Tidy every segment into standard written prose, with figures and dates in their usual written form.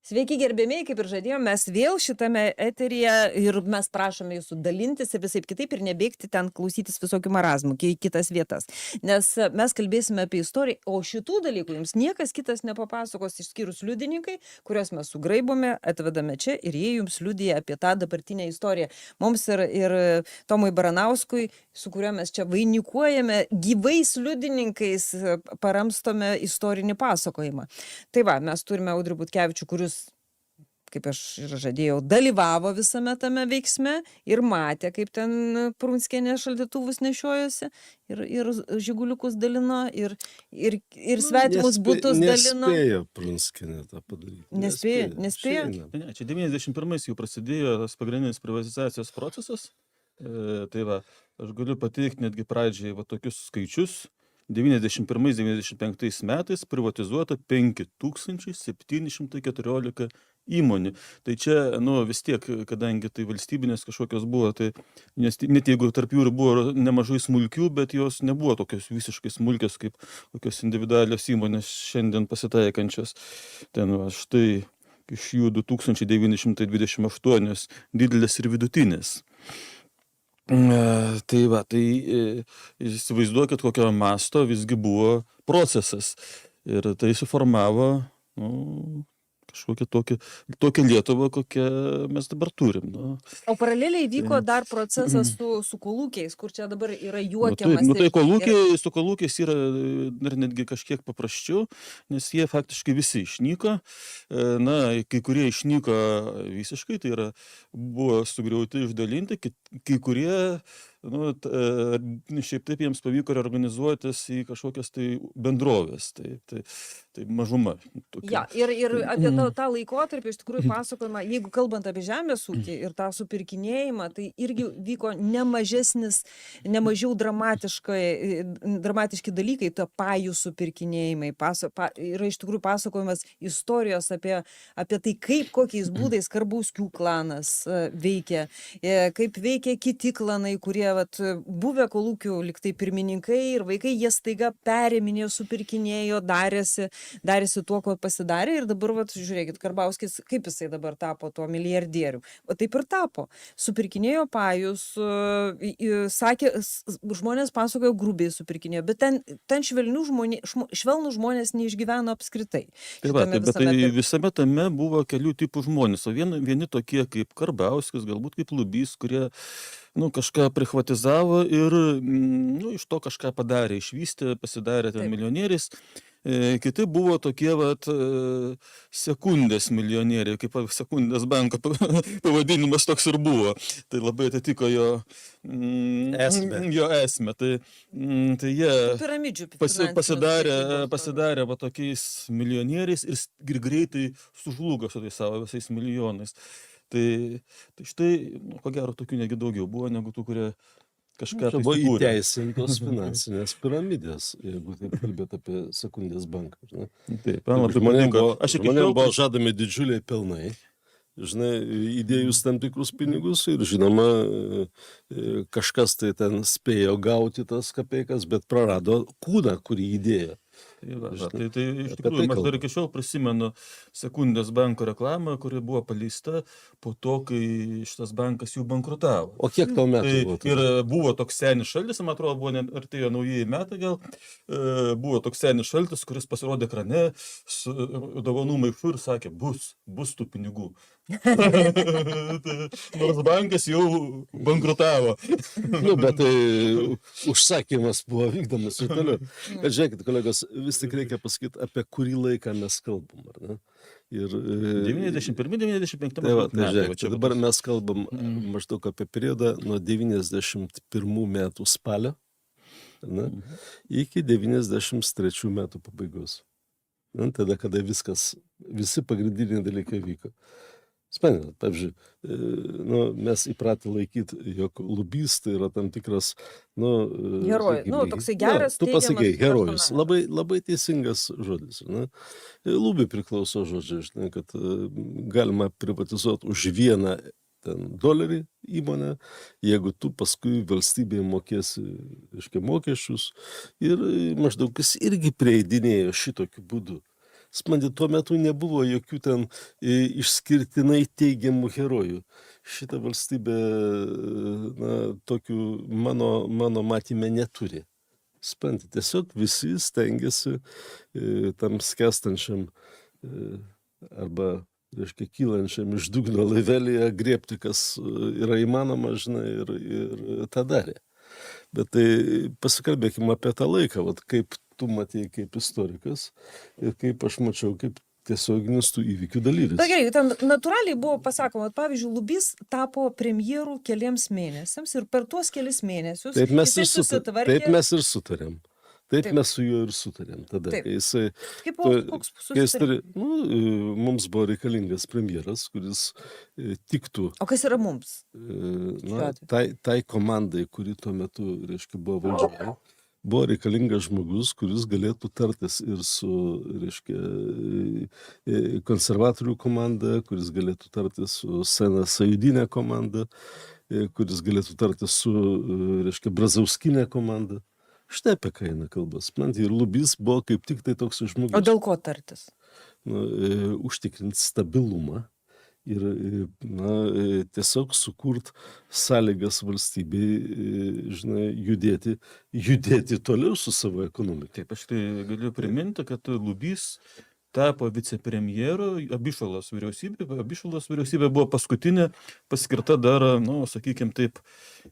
Sveiki gerbėmiai, kaip ir žadėjom, mes vėl šitame eteryje ir mes prašome jūsų dalintis ir visaip kitaip ir nebėgti ten klausytis visokių marazmų į kitas vietas. Nes mes kalbėsime apie istoriją, o šitų dalykų jums niekas kitas nepapasakos išskyrus liudininkai, kuriuos mes sugraibome, atvedame čia ir jie jums liudija apie tą dabartinę istoriją. Mums ir Tomui Baranauskui, su kuriuo mes čia vainikuojame, gyvais liudininkais paramstome istorinį pasakojimą. Tai va, mes turime Audrių Butkevičių, kuris, kaip aš ir žadėjau, dalyvavo visame tame veiksme ir matė, kaip ten Prunskienė šaldytuvus nešiojosi ir žiguliukus dalino ir svetimus butus dalino. Nespėjo Prunskienė tą padaryti. Nespėjo? Ne, čia 91-ais jau prasidėjo tas pagrindinis privatizacijos procesas. Tai va, aš galiu pateikti netgi pradžiai va tokius skaičius. 91-95 metais privatizuota 5714 įmonių. Tai čia, vis tiek, kadangi tai valstybinės kažkokios buvo, tai net jeigu tarp jų ir buvo nemažai smulkių, bet jos nebuvo tokios visiškai smulkios, kaip kokios individualios įmonės šiandien pasitaikančios. Ten va, štai iš jų 2928 didelės ir vidutinės. Tai va, tai įsivaizduokit, kokio masto visgi buvo procesas. Ir tai suformavo kažkokią tokią Lietuvą, kokią mes dabar turim. O paraleliai vyko dar procesas su kolūkiais, kur čia dabar yra juokiamas. Tai su kolūkiais yra dar netgi kažkiek paprasčiau, nes jie faktiškai visi išnyko. Kai kurie išnyko visiškai, tai yra buvo sugriauti, išdalinti, kai kurie šiaip taip jiems pavyko reorganizuotis į kažkokias tai bendrovės, tai mažuma. Ja, ir apie tą laikotarpį iš tikrųjų pasakojama, jeigu kalbant apie žemės ūkį ir tą supirkinėjimą, tai irgi vyko nemažiau dramatiški dalykai, to pajų supirkinėjimai, yra iš tikrųjų pasakojimas istorijos apie tai, kokiais būdais Karbauskių klanas veikia, kaip veikia kiti klanai, kurie buvę kolūkių liktai pirmininkai ir vaikai, jie staiga perėminėjo, supirkinėjo, darėsi tuo, ko pasidarė ir dabar, žiūrėkit, Karbauskis, kaip jisai dabar tapo tuo milijardierių. O taip ir tapo. Supirkinėjo pajus, sakė, žmonės pasakojo grubiai supirkinėjo, bet ten švelnų žmonės neišgyveno apskritai. Bet visame tame buvo kelių tipų žmonės, o vieni tokie kaip Karbauskis, galbūt kaip Lubys, kurie kažką privatizavo ir iš to kažką padarė, išvystė, pasidarė ten milijonieriais. Kiti buvo tokie sekundės milijonieriai, kaip Sekundės banko pavadinimas toks ir buvo. Tai labai atitiko jo esmę. Tai jie pasidarė tokiais milijonieriais ir greitai sužlugo su tais savo visais milijonais. Tai štai, ko gero, tokių negi daugiau buvo, negu tų, kurie kažką tai buvo įteisintos finansinės piramidės, jeigu taip kalbėt apie Sekundės banką. Taip, žmonėm buvo žadami didžiuliai pelnai, įdėjus tam tikrus pinigus ir, žinoma, kažkas tai ten spėjo gauti tas kapeikas, bet prarado kūną, kurį įdėjo. Tai iš tikrųjų, aš dar iki šiol prisimenu Sekundės banko reklamą, kuri buvo paleista po to, kai šitas bankas jau bankrutavo. O kiek tau metų buvo? Ir buvo toks senis šaltis, man atrodo, buvo artėjo naujieji metai gal, buvo toks senis šaltis, kuris pasirodė ekrane su dovanų maišu ir sakė, bus tų pinigų. Nors bankas jau bankrutavo. Bet užsakymas buvo vykdomas ir toliau. Bet žiūrėkit, kolegos, vis tik reikia pasakyti, apie kurį laiką mes kalbam, ar ne? 91-95 metai. Dabar mes kalbam maždaug apie periodą nuo 91 metų spalio iki 93 metų pabaigos. Tada, kada visi pagrindiniai dalykai vyko. Sprendat, pavyzdžiui, mes įpratę laikyti, jog Lubys tai yra tam tikras, herojus, toksai geras, tu pasakai, herojus, labai teisingas žodis. Lubiui priklauso žodžiai, kad galima privatizuoti už $1 įmonę, jeigu tu paskui valstybėje mokėsi mokesčius ir maždaug jis irgi prieidinėjo šitokiu būdu. Suprantate, tuo metu nebuvo jokių ten išskirtinai teigiamų herojų. Šitą valstybę, na, tokių mano matyme neturi. Suprantate, tiesiog visi stengiasi tam skęstančiam arba, reiškia, kylančiam iš dugno laivelyje griebti, kas yra įmanoma, žinai, ir tą darė. Bet tai pasikalbėkime apie tą laiką, vat, kaip tu matei kaip istorikas ir kaip aš mačiau kaip tiesioginis tų įvykių dalyvis. Na gerai, ten natūraliai buvo pasakoma, pavyzdžiui, Lubys tapo premjeru keliems mėnesiams ir per tuos kelis mėnesius Taip mes jisai ir susitvarkė. Taip mes ir sutarėm. Taip mes su juo ir sutarėm tada. Taip. Kai jisai, Kaip buvo koks susitarimas? mums buvo reikalingas premjeras, kuris tiktų O kas yra mums? na, tai komandai, kuri tuo metu, reiškia, buvo valdžioje. Buvo reikalingas žmogus, kuris galėtų tartis ir su, reiškia, konservatorių komanda, kuris galėtų tartis su Sena Sąjūdinė komanda, kuris galėtų tartis su, reiškia, Brazauskinė komanda. Štai apie ką eina kalbas. Ir Lubys buvo kaip tik tai toks žmogus. O dėl ko tartis? Užtikrinti stabilumą ir, na, tiesiog sukurt sąlygas valstybei, žinai, judėti toliau su savo ekonomika. Taip, aš tai galiu priminti, kad Lubys tapo vicepremjeru Abišalos vyriausybė. Abišalos vyriausybė buvo paskutinė paskirta dar, nu, sakykime taip,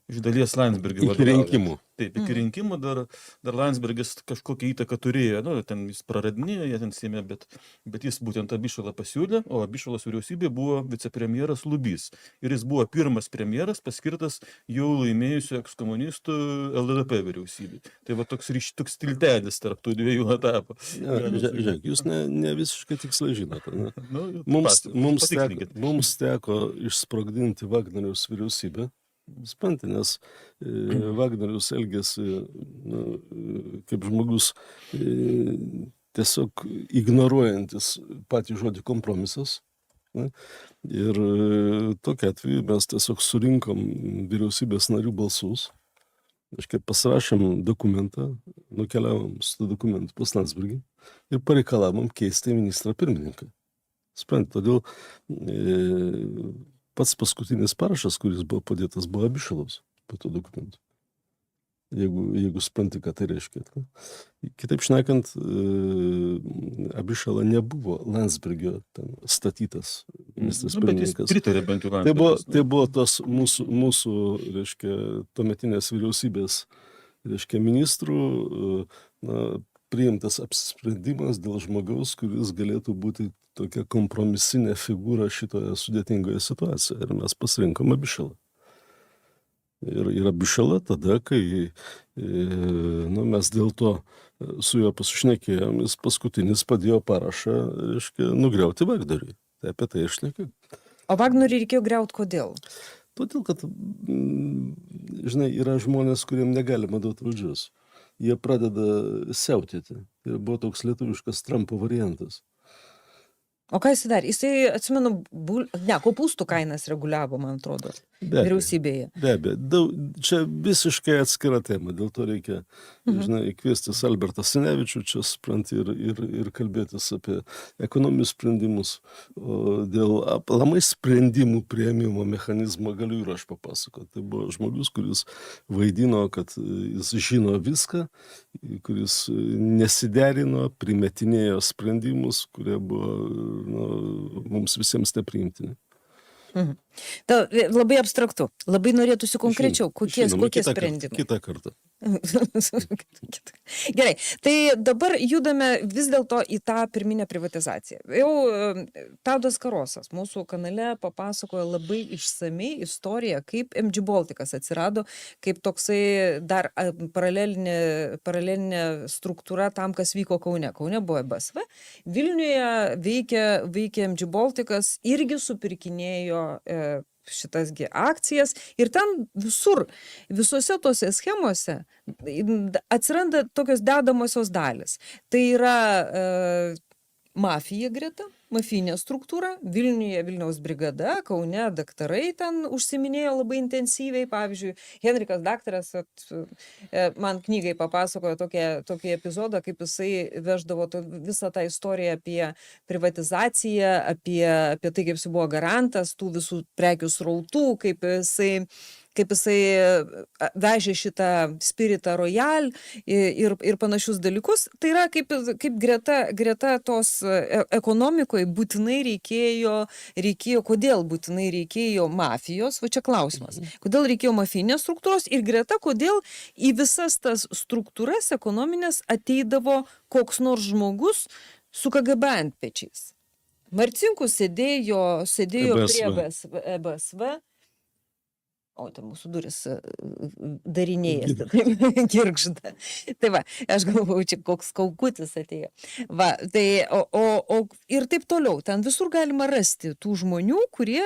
iš dalies Landsbergio Iki rinkimų. Taip, iki rinkimų dar Landsbergis kažkokią įtaką turėjo, nu, ten jis praradinėjo, jie ten sėmė, bet jis būtent Abišalą pasiūlė, o Abišalos vyriausybė buvo vicepremjeras Lubys. Ir jis buvo pirmas premjeras paskirtas jau laimėjusių ekskomunistų LDP vyriausybė. Tai va toks tiltelis tarp tų dviejų etapų. Žiūrėk, jūs ne visiškai tiksliai žinote. Ne? Nu, Mums teko išsprogdinti Vagnoriaus vyriausybę. Suprantate, nes Vagnorius elgėsi kaip žmogus tiesiog ignoruojantis patį žodį kompromisas. Ne? Ir tokia atveju mes tiesiog surinkom vyriausybės narių balsus. Aiškiai, pasirašėm dokumentą, nukeliavom su tą dokumentu pas Landsbergį ir pareikalavom keisti ministrą pirmininką. Suprantate, todėl pats paskutinis parašas, kuris buvo padėtas, buvo Abišalos po to dokumentu. Jeigu supranti, ką tai reiškia. Kitaip šnekant, Abišala nebuvo Landsbergio statytas ministras pirmininkas. Bet jis pritarė bent jau Landsbergis. Tai buvo tos mūsų, reiškia, tuometinės vyriausybės, reiškia, ministrų, priimtas apsisprendimas dėl žmogaus, kuris galėtų būti tokia kompromisinė figūra šitoje sudėtingoje situacijoje. Ir mes pasirinkom Abišalą. Ir Abišalą tada, kai mes dėl to su juo pasišnekėjom, jis paskutinis padėjo parašą, reiškia, nugriauti Vagnoriui. Tai apie tai aš šnekėjau. O Vagnoriui reikėjo griauti kodėl? Todėl, kad, žinai, yra žmonės, kuriem negalima duoti valdžios. Jie pradeda siautėti. Tai buvo toks lietuviškas Trumpo variantas. O ką jis darė? Jisai, atsimenu, kopūstų kainas reguliavo, man atrodo, vyriausybėje. Be abejo. Čia visiškai atskira tema. Dėl to reikia, žinai, kviestis Albertą Sinevičių, čia supranti, ir kalbėtis apie ekonominius sprendimus. O dėl aplamai sprendimų priėmimo mechanizmo galiu ir aš papasakoti. Tai buvo žmogus, kuris vaidino, kad jis žino viską, kuris nesiderino, primetinėjo sprendimus, kurie buvo mums visiems nepriimtini. Labai abstraktu. Labai norėtųsi konkrečiau. Kokie sprendimai? Kitą kartą. Gerai. Tai dabar judame vis dėlto į tą pirminę privatizaciją. Jau Taudas Karosas mūsų kanale papasakojo labai išsamiai istoriją, kaip MG Balticas atsirado, kaip toksai dar paralelinė struktūra tam, kas vyko Kaune. Kaune buvo BSV. Vilniuje veikia MG Balticas, irgi supirkinėjo šitasgi akcijas ir ten visose tose schemose atsiranda tokios dedamosios dalis. Tai yra mafija greta, mafijinė struktūra, Vilniuje Vilniaus brigada, Kaune daktarai ten užsiminėjo labai intensyviai, pavyzdžiui, Henrikas daktaras man knygai papasakojo tokį epizodą, kaip jisai veždavo visą tą istoriją apie privatizaciją, apie tai, kaip jis buvo garantas tų visų prekių srautų, kaip jisai vežė šitą Spiritą Royal ir panašius dalykus. Tai yra kaip greta tos ekonomikoje būtinai reikėjo, kodėl būtinai reikėjo mafijos, va čia klausimas, kodėl reikėjo mafijinės struktūros ir greta, kodėl į visas tas struktūras ekonominės ateidavo koks nors žmogus su KGB antpečiais. Marcinkus sėdėjo prie EBSV. O, ten mūsų duris darinėjasi, girgžda. Tai va, aš galvoju, čia koks kaukutis atėjo. Va, tai, ir taip toliau, ten visur galima rasti tų žmonių, kurie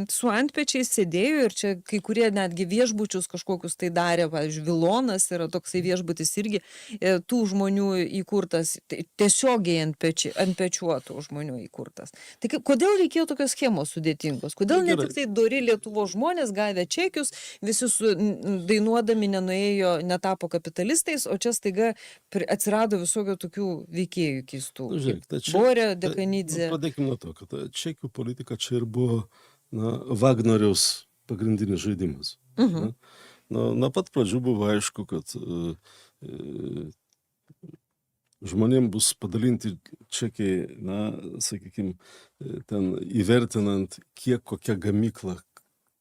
su antpečiais sėdėjo ir čia kai kurie netgi viešbučius kažkokius tai darė, pavyzdžiui, Vilonas yra toksai viešbutis irgi tų žmonių įkurtas, tiesiogiai ant pečiuotų žmonių įkurtas. Tai kodėl reikėjo tokios schemos sudėtingos? Kodėl ne tik tai dori Lietuvos žmonės gavę čekius, visi dainuodami netapo kapitalistais, o čia staiga atsirado visokio tokių veikėjų keistų. Borė, Dekanidze. Pradėkime nuo to, kad čekių politika čia ir buvo Vagnoriaus pagrindinis žaidimas. Nuo pat pradžių buvo aišku, kad žmonėms bus padalinti čekiai, sakykime, ten įvertinant, kiek kokia gamykla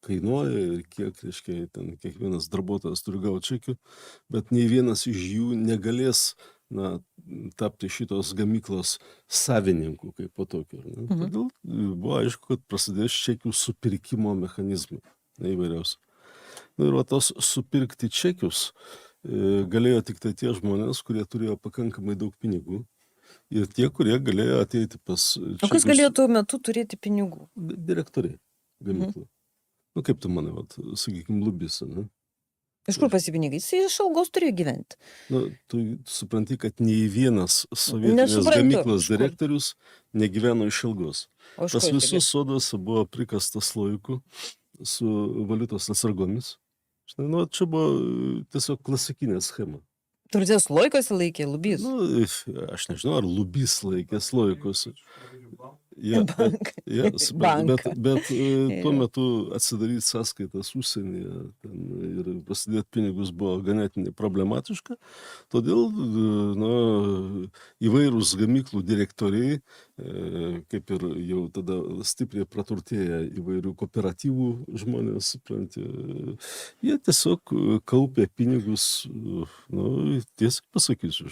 kainuoja ir kiek, reiškia, ten kiekvienas darbuotojas turi gauti čekių, bet nei vienas iš jų negalės tapti šitos gamyklos savininku kaip po tokio. Todėl buvo aišku, kad prasidės čekių supirkimo mechanizmai įvairiausi. Ir tos supirkti čekius galėjo tik tai tie žmonės, kurie turėjo pakankamai daug pinigų ir tie, kurie galėjo ateiti pas čekius. O kas galėjo tuo metu turėti pinigų? Direktoriai gamyklų. Kaip tu manai, sakykime, lubisa, ne? Iš kur pasipinigai? Jis iš algos turėjo gyventi. Tu supranti, kad nei vienas sovietinės gamyklos direktorius negyveno iš algos. Pas visus soduose buvo prikastas laiku su valiutos atsargomis. Čia buvo tiesiog klasikinė schema. Turės laikosi laikė, lubys? Aš nežinau, ar lubys laikės laikosi. Bet tuo metu atsidaryti sąskaitas užsienyje ir prasidėti pinigus buvo ganėtinai problematiška, todėl įvairūs gamyklų direktoriai, kaip ir jau tada stipriai praturtėję įvairių kooperatyvų žmonės, supranti, jie tiesiog kaupė pinigus, tiesiog pasakysiu,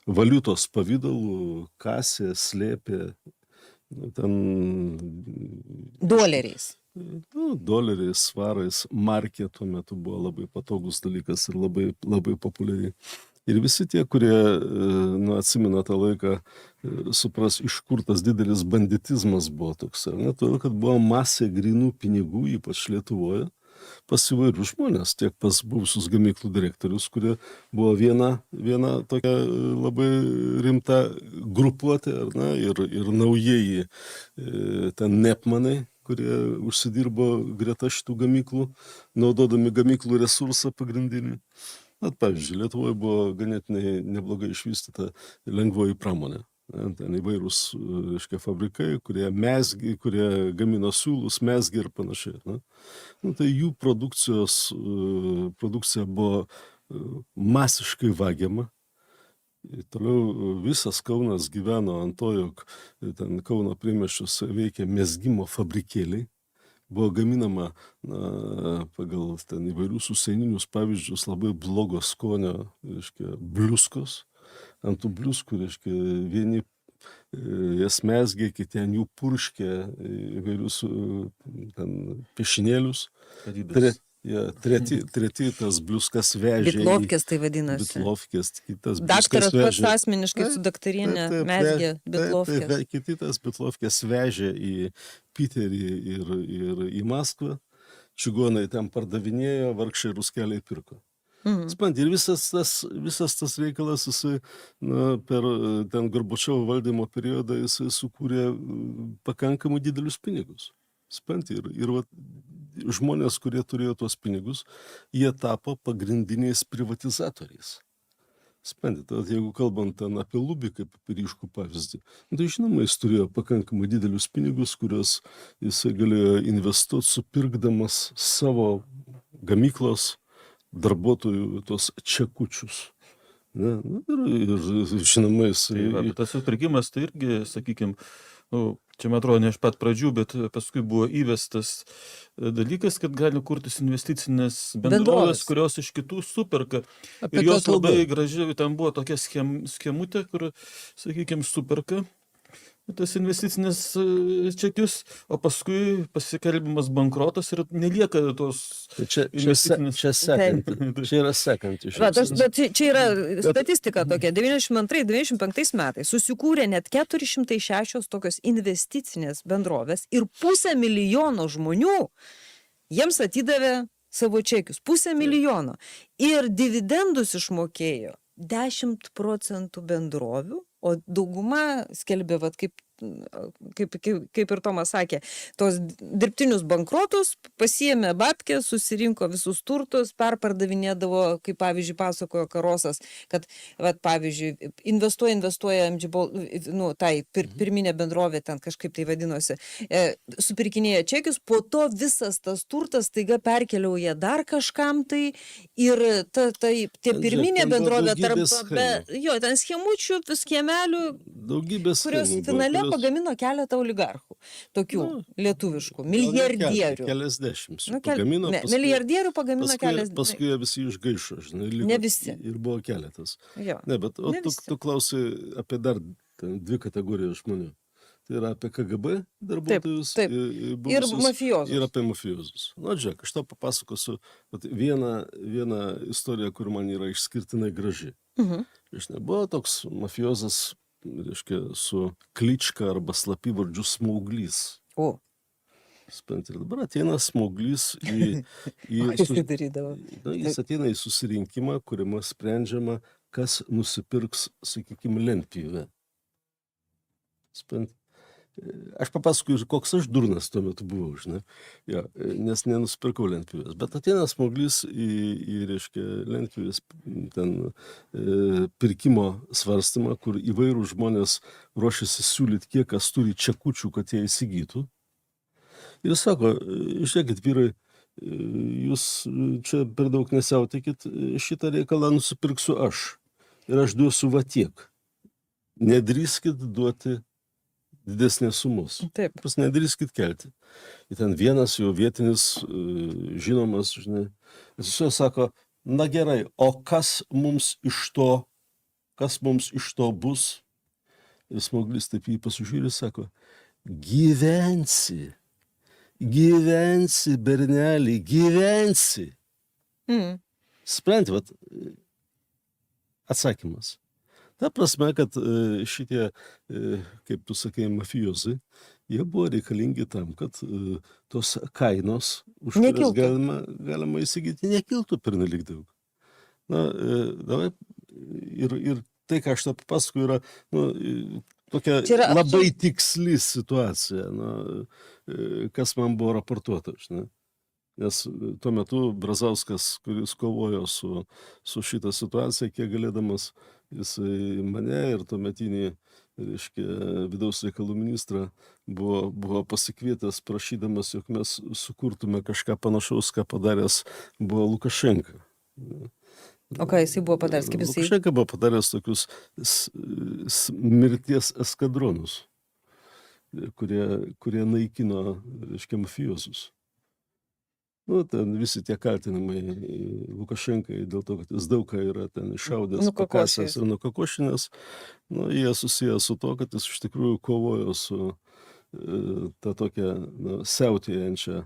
valiutos pavidalų, kasė, slėpė, doleriais. Doleriais, svarais, markė tuo metu buvo labai patogus dalykas ir labai, labai populiariai. Ir visi tie, kurie atsimena tą laiką, supras, iš kur tas didelis banditizmas buvo toks. Todėl, kad buvo masė grynų pinigų, ypač Lietuvoje, pas įvairių žmonės, tiek pas buvusius gamyklų direktorius, kurie buvo viena tokia labai rimta grupuotė, ir naujieji ten nepmanai, kurie užsidirbo greta šitų gamyklų, naudodami gamyklų resursą pagrindinį. Pavyzdžiui, Lietuvoje buvo ganėtinai neblogai išvystyta lengvoji pramonė. Ten įvairūs fabrikai, kurie gamino siūlus, mezgė ir panašiai. Tai jų produkcija buvo masiškai vagiama. Toliau visas Kaunas gyveno ant to, jog ten Kauno priemiesčiuose veikia mezgimo fabrikėliai. Buvo gaminama pagal ten įvairius užsieninius pavyzdžius labai blogo skonio, bliuskos. Ant tų bliuskų, vieni jas mezgė, kiti ant jų purškė įvairius piešinėlius. Treti tas bliuskas vežė. Bitlovkės tai vadinasi. Bitlovkės, kitas daktaras pats asmeniškai su daktarienė mezgė Bitlovkės. Kiti tas Bitlovkės vežė į Piterį ir į Maskvą. Čigonai ten pardavinėjo, vargšai ruskeliai pirko. Supranti, ir visas tas reikalas, jisai per ten Gorbačiovo valdymo periodą jisai sukūrė pakankamai didelius pinigus. Supranti, ir vat, žmonės, kurie turėjo tuos pinigus, jie tapo pagrindiniais privatizatoriais. Supranti, jeigu kalbant ten apie Lubį kaip ryškų pavyzdį, tai žinoma, jis turėjo pakankamai didelius pinigus, kuriuos jisai galėjo investuoti, supirkdamas savo gamyklos darbuotojų tos čekučius. Ne? Ir žinoma, jisai... Bet tas supirkimas tai irgi, sakykime, čia man atrodo ne iš pat pradžių, bet paskui buvo įvestas dalykas, kad gali kurtis investicinės bendrovės, kurios iš kitų superka. Ir jos labai gražiai, ten buvo tokia schemutė, kur, sakykime, superka tas investicinės čekius, o paskui pasikelbimas bankrotas ir nelieka tos investicinės. Čia yra sekanti. Bet čia yra statistika tokia. 92-95 metais susikūrė net 406 tokios investicinės bendrovės ir 500 000 žmonių jiems atidavė savo čekius. 500 000. Ir dividendus išmokėjo 10% bendrovių, o dauguma skelbė, vat, kaip ir Tomas sakė, tos dirbtinius bankrotus, pasiėmė babkę, susirinko visus turtus, perpardavinėdavo, kaip pavyzdžiui pasakojo Karosas, kad, vat, pavyzdžiui, investuoja tai pirminė bendrovė, ten kažkaip tai vadinosi, supirkinėja čekius, po to visas tas turtas taiga perkeliauja dar kažkam tai ir tie pirminė bendrovė ten schemučių, skemelių, kurios finale pagamino keletą oligarchų, tokių lietuviškų, milijardierių. Keliasdešimčių. Milijardierių pagamino keliasdešimčių. Paskui jie visi išgaišo, žinai, ne visi. Ir buvo keletas. Ne, bet tu klausai apie dar dvi kategorijos žmonių. Tai yra apie KGB darbuotojus ir mafijozus. Ir apie mafijozus. Žiūrėk, aš tau papasakosiu vieną istoriją, kur man yra išskirtinai graži. Buvo toks mafijozas, reiškia, su klička arba slapyvardžiu Smauglys. Spranti, ir dabar ateina Smauglys jis ateina į susirinkimą, kuriame sprendžiama, kas nusipirks, sakykime, lentpjūvę. Spranti. Aš papasakoju, koks aš durnas tuo metu buvau, žinai, nes nenusipirkau lentpjūvės. Bet ateina Smauglys į reiškia, lentpjūvės ten pirkimo svarstymą, kur įvairūs žmonės ruošiasi siūlyti, kiek kas turi čekučių, kad jie įsigytų. Ir sako, žiūrėkit, vyrai, jūs čia per daug nesiautikit, šitą reikalą nusipirksiu aš. Ir aš duosiu va tiek. Nedrįskit duoti didesnės sumos. Taip. Pas nedrįskit kelti. Ir ten vienas jau vietinis, žinomas, žinai, jis sako, na gerai, o kas mums iš to bus? Ir Smauglys taip jį pasižiūrė, sako, gyvensi, berneli, gyvensi. Supranti, vat, atsakymas. Ta prasme, kad šitie, kaip tu sakai, mafijozai, jie buvo reikalingi tam, kad tos kainos, už kurias galima įsigyti, nekiltų pernelyg daug. Davai, ir tai, ką aš tau papasakoju, yra tokia labai tiksli situacija, kas man buvo raportuota, žinai. Nes tuo metu Brazauskas, kuris kovojo su šitą situaciją, kiek galėdamas, jisai mane ir tuometinį, reiškia, vidaus reikalų ministrą buvo pasikvietęs, prašydamas, jog mes sukurtume kažką panašaus, ką padaręs buvo Lukašenka. O ką jisai buvo padaręs, kaip jisai? Lukašenka buvo padaręs tokius mirties eskadronus, kurie naikino, reiškia, mafijozus. Ten visi tie kaltinimai Lukašenkai dėl to, kad jis daug ką yra ten iššaudęs, pakasęs ir nukakošinęs, jie susiję su to, kad jis iš tikrųjų kovojo su ta tokia siautėjančia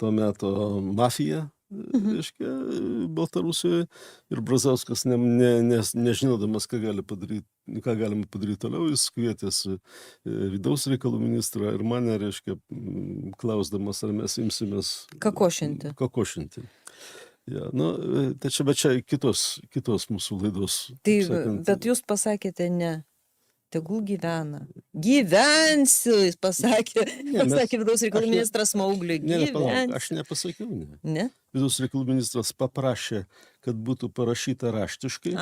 to meto mafija, reiškia, Baltarusijoje ir Brazauskas nežinodamas, ką galima padaryti toliau, jis kvietėsi vidaus reikalų ministrą ir mane, reiškia, klausdamas, ar mes imsimės Kakošinti. Ja, tai čia kitos mūsų laidos. Tai, bet jūs pasakėte ne. Tegul gyvena. Gyvensiu, jis pasakė vidaus reikalų ministras Smaugliui. Palauk, aš nepasakiau, ne. Vidaus reikalų ministras paprašė, kad būtų parašyta raštiškai.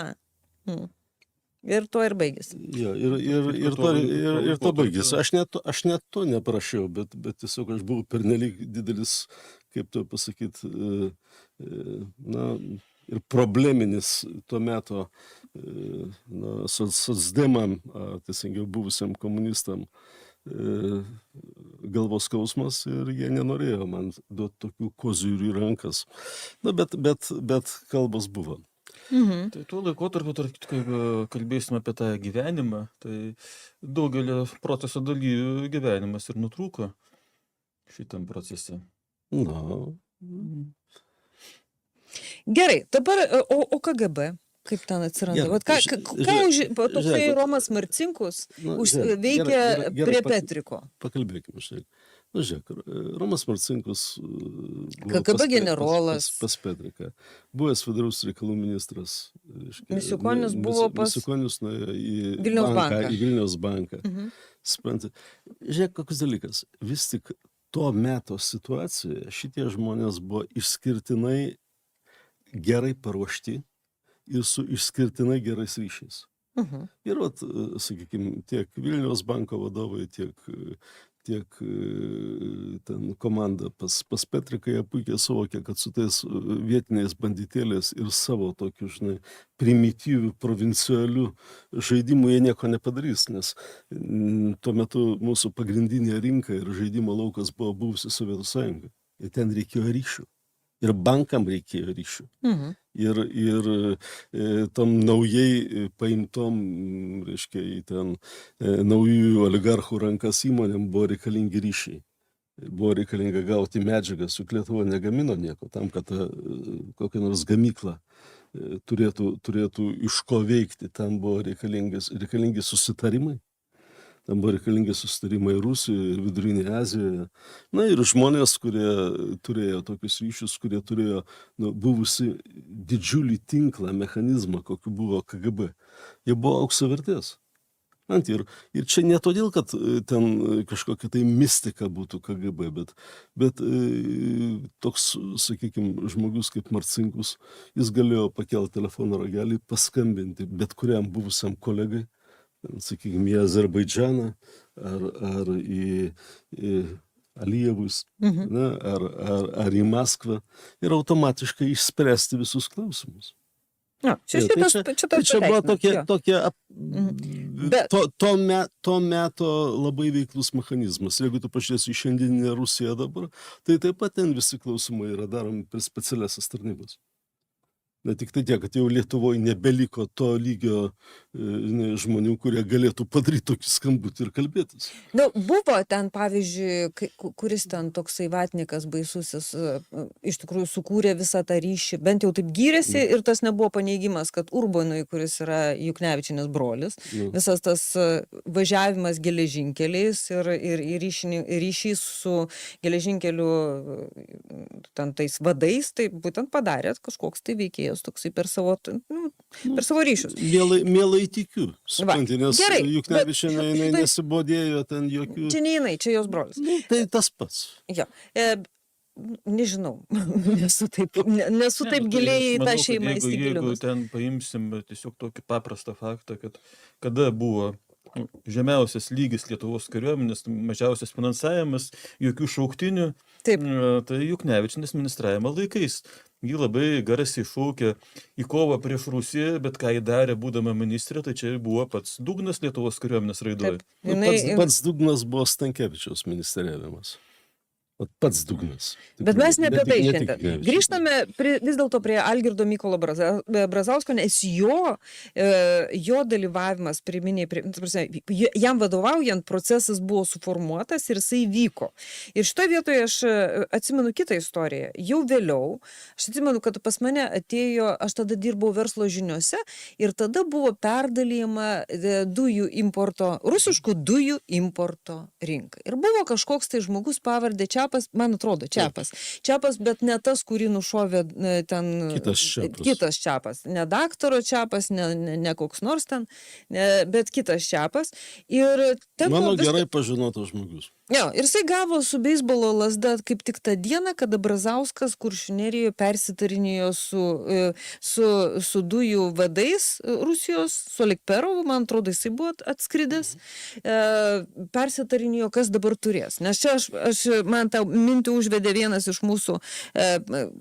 Ir to ir baigėsi. Ja, ir to baigėsi. Aš net to neprašiau, bet tiesiog aš buvau pernelyg didelis, kaip to pasakyti, ir probleminis tuo metu socdemam, teisingiau buvusiam komunistam, galvos skausmas ir jie nenorėjo man duoti tokių kozirių į rankas. Bet kalbos buvo. Tai tuo laikotarpiu, kai kalbėsime apie tą gyvenimą, tai daugelio proceso dalyvių gyvenimas ir nutrūko šitam procese. Gerai, dabar, o KGB, kaip ten atsiranda? Toksai Romas Marcinkus veikia prie Petriko. Pakalbėkime šiek. Žiūrėk, Romas Marcinkus KGB generolas. Pas Petriką. Buvęs vidaus reikalų ministras. Misiukonis buvo pas... Misiukonis nuėjo į Vilniaus banką. Suprantate, žiūrėk, koks dalykas. Vis tik to meto situacijoje šitie žmonės buvo išskirtinai gerai paruošti ir su išskirtinai gerais ryšiais. Ir, sakykime, tiek Vilniaus banko vadovai, tiek ten komanda pas Petriką, jie puikiai suvokė, kad su tais vietiniais banditėlės ir savo tokiu, primityviu, provincialiu žaidimu jie nieko nepadarys, nes tuo metu mūsų pagrindinė rinka ir žaidimo laukas buvo buvusi Sovietų Sąjunga. Ir ten reikėjo ryšių. Ir bankam reikėjo ryšių. Ir tom naujai paimtom, reiškia, į ten naujųjų oligarchų rankas įmonėm buvo reikalingi ryšiai. Buvo reikalinga gauti medžiagas, juk Lietuva negamino nieko tam, kad kokią nors gamyklą turėtų iš ko veikti. Tam buvo reikalingi susitarimai. Tam buvo reikalingi susitarimai Rusijoje ir Vidurinėje Azijoje. Ir žmonės, kurie turėjo tokius ryšius, kurie turėjo buvusi didžiulį tinklą, mechanizmą, kokiu buvo KGB. Jie buvo aukso vertės. Ir čia ne todėl, kad ten kažkokia tai mistika būtų KGB, bet toks, sakykime, žmogus kaip Marcinkus, jis galėjo pakelti telefono ragelį, paskambinti bet kuriam buvusiam kolegai, sakykime, į Azerbaidžaną ar į Alijevus, ar į Maskvą ir automatiškai išspręsti visus klausimus. Čia buvo tokia to meto labai veiklus mechanizmas. Jeigu tu pažiūrėsi į šiandieninę Rusiją dabar, tai taip pat ten visi klausimai yra daromi per specialiasias tarnybas. Ne tik tai tiek, kad jau Lietuvoje nebeliko to lygio žmonių, kurie galėtų padaryti tokį skambutį ir kalbėtis. Buvo ten, pavyzdžiui, kuris ten toksai vatnikas baisusis iš tikrųjų sukūrė visą tą ryšį, bent jau taip gyrėsi ir tas nebuvo paneigimas, kad Urbonui, kuris yra Juknevičienės brolis, visas tas važiavimas geležinkeliais ir ryšys su geležinkeliu ten tais vadais, tai būtent padarė kažkoks tai veikėjas toksai per savo ryšius. Mielai tikiu, supranti, nes Juknevičienė nesibodėjo ten jokių... Čia ne jinai, čia jos brolis. Tai tas pats. Jo. Nežinau, nesu taip giliai į tą šeimą įsigilinus. Jeigu ten paimsim tiesiog tokį paprastą faktą, kad kada buvo žemiausias lygis Lietuvos kariuomenės, mažiausias finansavimas, jokių šauktinių, tai Juknevičienės ministravimo laikais. Ji labai garsiai šaukė į kovą prieš Rusiją, bet ką ji darė, būdama ministrė, tai čia buvo pats dugnas Lietuvos kariuomenės raidoje. Pats dugnas buvo Stankevičiaus ministeriavimas. Pats dugnas. Bet mes ne apie tai Ne tik šiandien. Ginevičius. Grįžtame vis dėlto prie Algirdo Mykolo Brazausko, nes jo dalyvavimas jam vadovaujant procesas buvo suformuotas ir jisai vyko. Ir šitoje vietoje aš atsimenu kitą istoriją. Jau vėliau, aš atsimenu, kad pas mane atėjo, aš tada dirbau verslo žiniuose ir tada buvo perdalyjama dujų importo, rusiškų dujų importo rinka. Ir buvo kažkoks tai žmogus pavardė Čepas, man atrodo, Čepas, bet ne tas, kurį nušovė ten kitas Čepas. Ne daktaro Čepas, ne koks nors ten, bet kitas Čepas. Ir ten mano gerai pažinotas žmogus. Jo, ir jisai gavo su beisbolo lazda kaip tik tą dieną, kada Brazauskas Kuršių nerijoje persitarinėjo su dujų vadais Rusijos, su Olegperovu, man atrodo, jisai buvo atskridęs, persitarinėjo, kas dabar turės. Nes čia man tą mintį užvedė vienas iš mūsų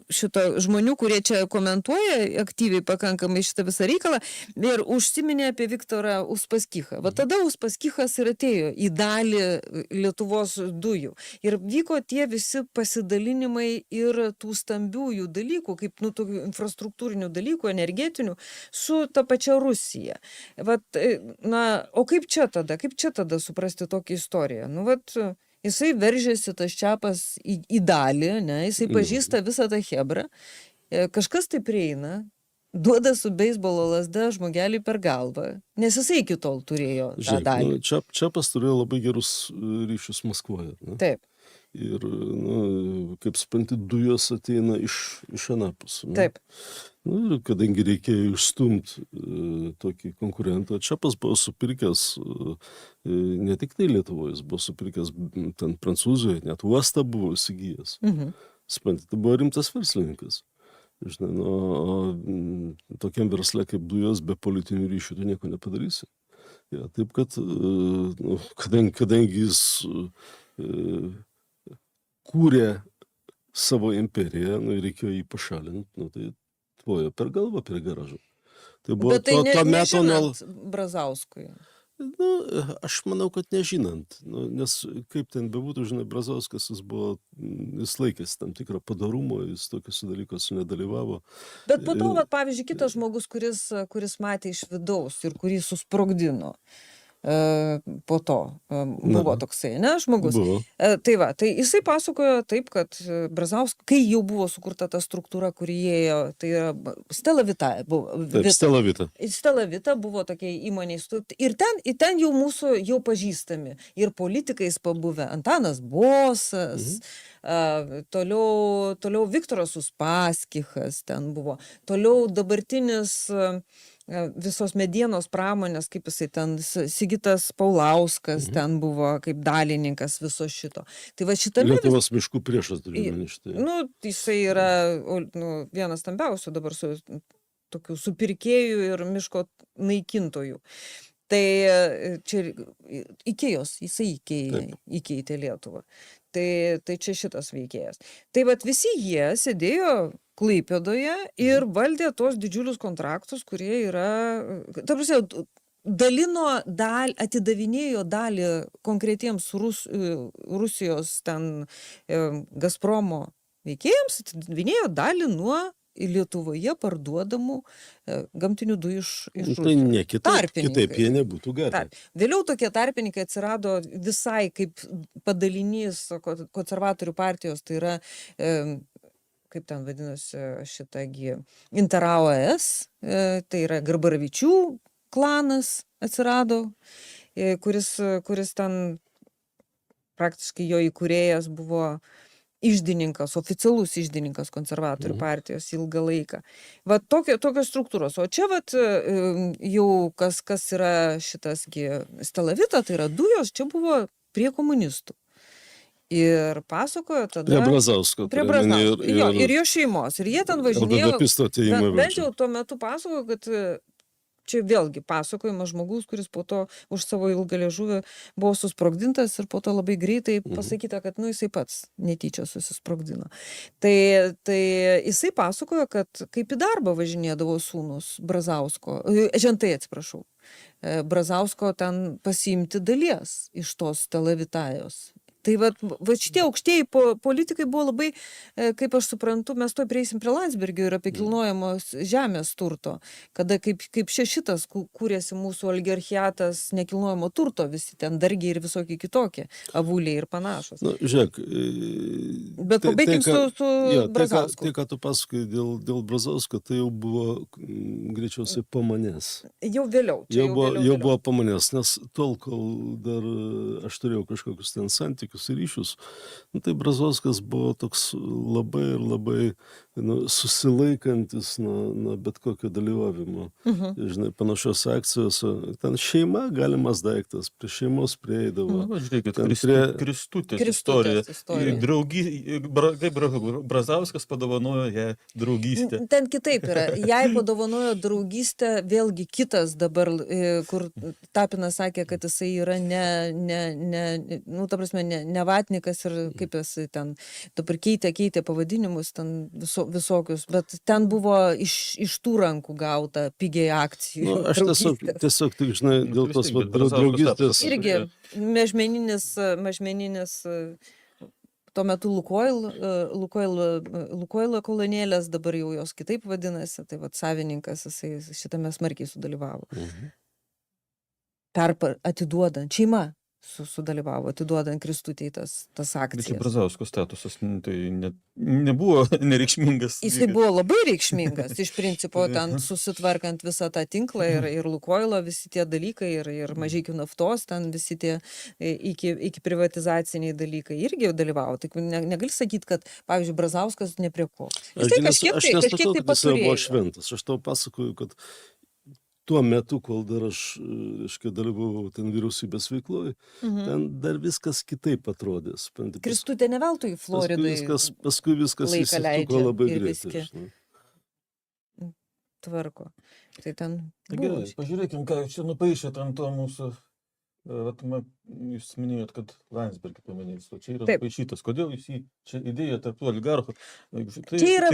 šito žmonių, kurie čia komentuoja aktyviai pakankamai šitą visą reikalą ir užsiminė apie Viktorą Uspaskichą. Va tada Uspaskichas ir atėjo į dalį Lietuvos dujų. Ir vyko tie visi pasidalinimai ir tų stambiųjų dalykų, kaip tokių infrastruktūrinių dalykų, energetinių, su ta pačia Rusija. Vat, o kaip čia tada suprasti tokią istoriją? Jisai veržėsi tas Čepas į dalį, jisai pažįsta visą tą chebrą, kažkas tai prieina, duoda su beisbolo lazda žmogelį per galvą, nes jisai iki tol turėjo tą dalį. Čepas turėjo labai gerus ryšius Maskvoje. Taip. Ir, kaip supranti, dujos ateina iš anapus. Taip. Ir kadangi reikėjo išstumti tokį konkurentą, Čepas buvo supirkęs, ne tik tai Lietuvoje, jis buvo supirkęs ten Prancūzijoje, net uostą buvo įsigijęs. Supranti, tai buvo rimtas verslininkas. Žinai, tokiam versle kaip dujos be politinių ryšių tu nieko nepadarysi. Ja, taip, kad kadangi jis kūrė savo imperiją, reikėjo jį pašalinti, tai tvojo per galvą prie garažo. Tai buvo bet tai nežinant Brazauskui. Aš manau, kad nežinant, nes kaip ten bebūtų, žinai, Brazauskas jis laikėsi tam tikrą padarumo, jis tokiuose dalykuose nedalyvavo. Bet po to, pavyzdžiui, kitas žmogus, kuris matė iš vidaus ir kurį susprogdino, po to buvo toksai, žmogus. Buvo. Tai jisai pasakojo taip, kad Brazausko, kai jau buvo sukurta ta struktūra, kuri ėjo, tai yra Stella Vita. Stella Vita buvo tokia įmonė. Ir ten jau mūsų jau pažįstami. Ir politikais pabuvę. Antanas Bosas, toliau Viktoras Uspaskichas ten buvo. Toliau dabartinis visos medienos pramonės, kaip jisai ten, Sigitas Paulauskas ten buvo kaip dalininkas viso šito. Tai va šitame... Lietuvos miškų priešas turime štai. Jisai yra vienas stambiausių dabar tokių supirkėjų ir miško naikintojų. Tai čia jisai įkeitė Lietuvą. Tai čia šitas veikėjas. Tai vat visi jie sėdėjo Klaipėdoje ir valdė tos didžiulius kontraktus, kurie yra, ta prasme, atidavinėjo dalį konkretiems Rusijos ten Gazpromo veikėjams, atidavinėjo dalį nuo Lietuvoje parduodamų gamtinių dujų iš Rusijos. Tai ne, kitaip jie nebūtų gavę. Vėliau tokie tarpininkai atsirado visai kaip padalinys konservatorių partijos, tai yra kaip ten vadinasi šitagi Interao ES, tai yra Garbaravičių klanas atsirado, kuris ten praktiškai jo įkūrėjas buvo iždininkas, oficialus iždininkas konservatorių partijos ilgą laiką. Va tokios struktūros. O čia jau kas yra šitasgi Stella Vita, tai yra dujos, čia buvo prie komunistų. Ir pasakojo tada... Prie Brazausko. Ir jo šeimos. Ir jie ten važinėjo... Bent jau tuo metu pasakojo, kad čia vėlgi pasakojimas žmogus, kuris po to už savo ilgą liežuvį buvo susprogdintas ir po to labai greitai pasakyta, kad jisai pats netyčia susisprogdino. Tai jisai pasakojo, kad kaip į darbą važinėdavo sūnus Brazausko, žentai atsiprašau, Brazausko ten pasiimti dalies iš tos Stella Vitajos. Tai va šitie aukštieji politikai buvo labai, kaip aš suprantu, mes to prieisim prie Landsbergio ir apie kilnojamos žemės turto, kada kaip šitas kūrėsi mūsų oligarchiatas nekilnojamo turto, visi ten dargiai ir visokie kitokie, avuliai ir panašus. Nu, žiūrėk, Bet pabaikim su Brazausku. Tai, ką tu pasakai dėl Brazausko, tai jau buvo greičiausiai po manęs. Jau vėliau. Jau buvo po manęs, nes tol, kol dar aš turėjau kažkokius ten santykius ir ryšius, nu, tai Brazauskas buvo toks labai susilaikantis nuo bet kokio dalyvavimo. Žinai, panašios akcijos, ten šeima galimas daiktas, prie šeimos prieidavo. Na, žiūrėkit, Kristutės istorija. Kaip Brazauskas padovanojo ją draugystę. Ten kitaip yra. Jai padovanojo draugystę, vėlgi kitas dabar, kur Tapinas sakė, kad jisai yra ta prasme, ne vatnikas ir kaip jisai ten, dabar keitė pavadinimus ten visokius, bet ten buvo iš tų rankų gauta pigiai akcijų. Nu, aš tiesiog tik, žinai, dėl tos draugystės. Irgi mažmeninis tuo metu Lukoilo kolonėlės, dabar jau jos kitaip vadinasi, tai vat savininkas, jisai šitame smarkiai sudalyvavo. Atiduodant, šeima sudalyvavo, atiduodant Kristutei tas akcijas. Bet Brazausko statusas tai nebuvo nereikšmingas. Jisai buvo labai reikšmingas, iš principo ten susitvarkant visą tą tinklą ir Lukoilo visi tie dalykai ir Mažeikių naftos, ten visi tie iki privatizaciniai dalykai irgi dalyvavo. Tik negali sakyti, kad, pavyzdžiui, Brazauskas ne prie ko. Aš nesakau, kad jisai buvo šventas. Aš tau pasakoju, kad tuo metu, kol dar aš dalyvavau ten vyriausybės veikloje, ten dar viskas kitaip atrodės. Kristutė ne veltui Floridai paskui viskas įsisuko labai greitai. Tvarko. Tai ten gerai, pažiūrėkim, ką čia nupaišėt ant to mūsų. Jūs minėjot, kad Landsbergį paminėjot, o čia yra nupaišytas. Kodėl jūs jį čia įdėjo tarp tų oligarchų? Čia yra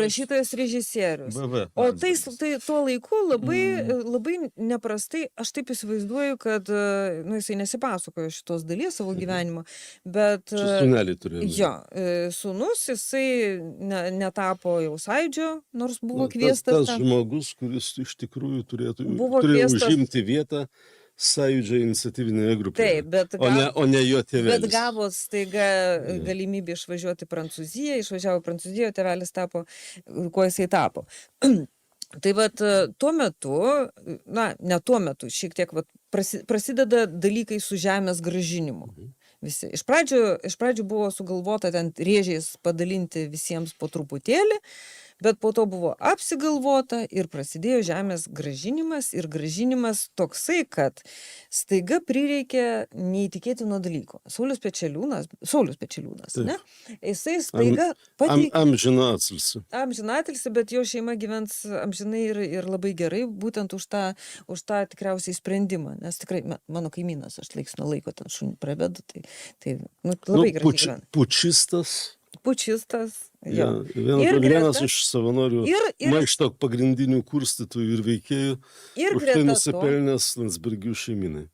rašytojas režisierius. O tai tuo laiku labai neprastai, aš taip įsivaizduoju, kad jisai nesipasakojo šitos dalies savo gyvenimo, bet sūnelį turėjo. Jo, sūnus, jisai netapo jau Sąjūdžio, nors buvo kviestas. Tas žmogus, kuris iš tikrųjų turėjo užimti vietą Sąjūdžio iniciatyvinėje grupėje. Taip, o ne jo tėvelis. Bet gavo staiga galimybę išvažiuoti į Prancūziją, išvažiavo į Prancūziją, tėvelis tapo, kuo jisai tapo. Tai vat tuo metu, ne tuo metu, šiek tiek prasideda dalykai su žemės grąžinimu. Visi. Iš pradžių buvo sugalvota ten rėžiais padalinti visiems po truputėlį, bet po to buvo apsigalvota ir prasidėjo žemės grąžinimas ir grąžinimas toksai, kad staiga prireikė neįtikėtino dalyko. Saulius Pečeliūnas, ne? Jisai staiga amžinatilsį, bet jo šeima gyvens amžinai ir labai gerai, būtent už tą tikriausiai sprendimą, nes tikrai mano kaimynas, aš laiks nuo laiko ten šunį pravedu, tai labai gerai gyvena. Pučistas. Vienas iš savanorių maišto pagrindinių kurstytojų ir veikėjų, už tai nusipelnęs Landsbergių šeiminai.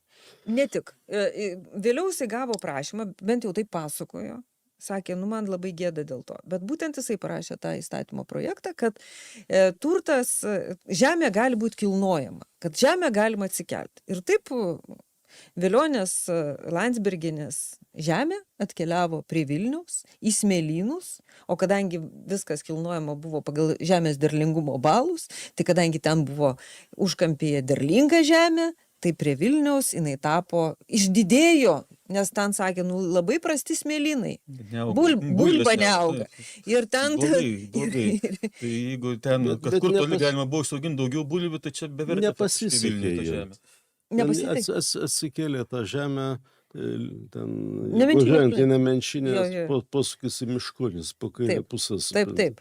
Ne tik. Vėliau jisai gavo prašymą, bent jau taip pasakojo, sakė, man labai gėda dėl to. Bet būtent jisai parašė tą įstatymo projektą, kad žemė gali būti kilnojama, kad žemę galima atsikelti. Ir taip Velionės Landsbergienės žemė atkeliavo prie Vilniaus, į Smėlynus, o kadangi viskas kilnojama buvo pagal žemės derlingumo balus, tai kadangi ten buvo užkampėje derlinga žemė, tai prie Vilniaus jinai tapo, išdidėjo, nes ten sakė, labai prasti smėlynai. Bulba neauga. Ir ten... Blogai. Tai jeigu ten kažkur toli galima buvo užsiauginti daugiau bulvių, tai čia bevertė nepasisekė žemė. Atsikėlė tą žemę, važiuojant į Nemenčinės, posūkis į Miškonis, po kairę pusės. Taip.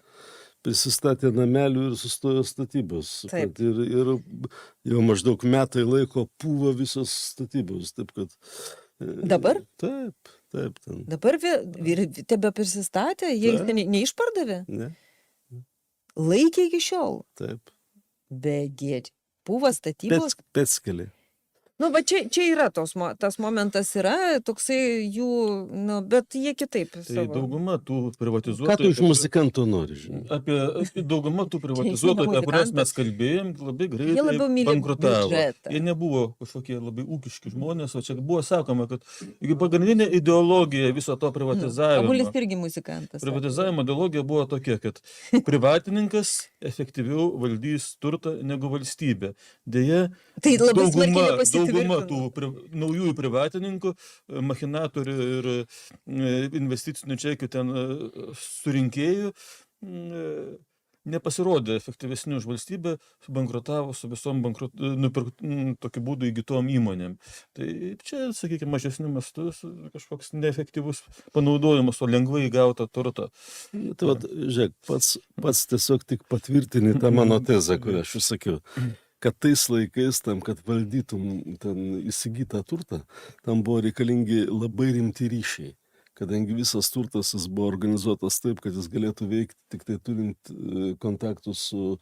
Prisistatė namelių ir sustojo statybos. Ir jau maždaug metai laiko pūva visos statybos. Taip, kad... Dabar? Taip. Dabar tebe prisistatė, jie neišpardavė? Ne. Laikė iki šiol? Taip. Begėdžiai. Pūva statybos? Pėckelė. Nu, va čia yra tas momentas yra, toksai jų, nu, bet jie kitaip Tai savo. dauguma tų Ką tu privatizuotojų, iš muzikanto nori, žinai? apie dauguma tų Čia privatizuotojų, jis apie kurias muzikantas. mes kalbėjom, labai Jie greitai labiau myli bankrutavo. biudžetą. Jie nebuvo kažkokie labai ūkiški žmonės, o čia buvo sakoma, kad pagrindinė ideologija viso to privatizavimo. Avulis irgi muzikantas. Privatizavimo ideologija buvo tokia, kad privatininkas efektyviau valdys turtą negu valstybė. Deja, Tai labai smarkiai dauguma nepasitvirtino. tų naujųjų privatininkų, machinatorių ir investicinių čekių ten surinkėjų nepasirodė efektyvesni už valstybę, bankrutavo su visom tokiu būdu įgytom įmonėm. Tai čia, sakykime, mažesniu mastu kažkoks neefektyvus panaudojimas, o lengvai įgauta turto. Tai vat, žiūrėk, pats tiesiog tik patvirtini tą mano tezę, kurią aš sakiau, kad tais laikais tam, kad valdytum ten įsigytą turtą, tam buvo reikalingi labai rimti ryšiai. Kadangi visas turtas jis buvo organizuotas taip, kad jis galėtų veikti tik tai turint kontaktus su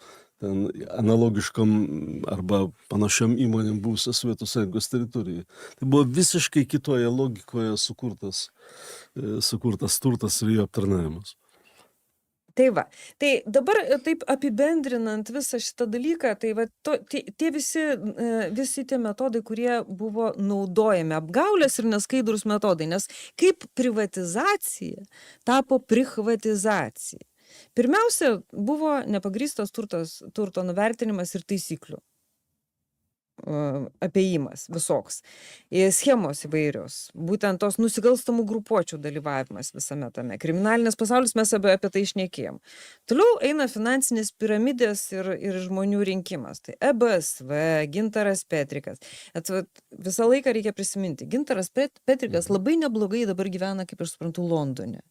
ten analogiškom arba panašiom įmonėm buvusios Sovietų Sąjungos teritorijoje. Tai buvo visiškai kitoje logikoje sukurtas turtas ir jo aptarnavimas. Tai va, tai dabar taip apibendrinant visą šitą dalyką, tai va, tie visi tie metodai, kurie buvo naudojami, apgaulės ir neskaidrus metodai, nes kaip privatizacija tapo prichvatizacija. Pirmiausia, buvo nepagrįstas turto nuvertinimas ir taisyklių apėjimas visoks. Schemos įvairios, būtent tos nusikalstamų grupuočių dalyvavimas visame tame. Kriminalinės pasaulis mes apie tai šnekėjom. Toliau eina finansinės piramidės ir žmonių rinkimas. Tai EBSV, Gintaras Petrikas. Visą laiką reikia prisiminti. Gintaras Petrikas labai neblogai dabar gyvena, kaip aš suprantu, Londone.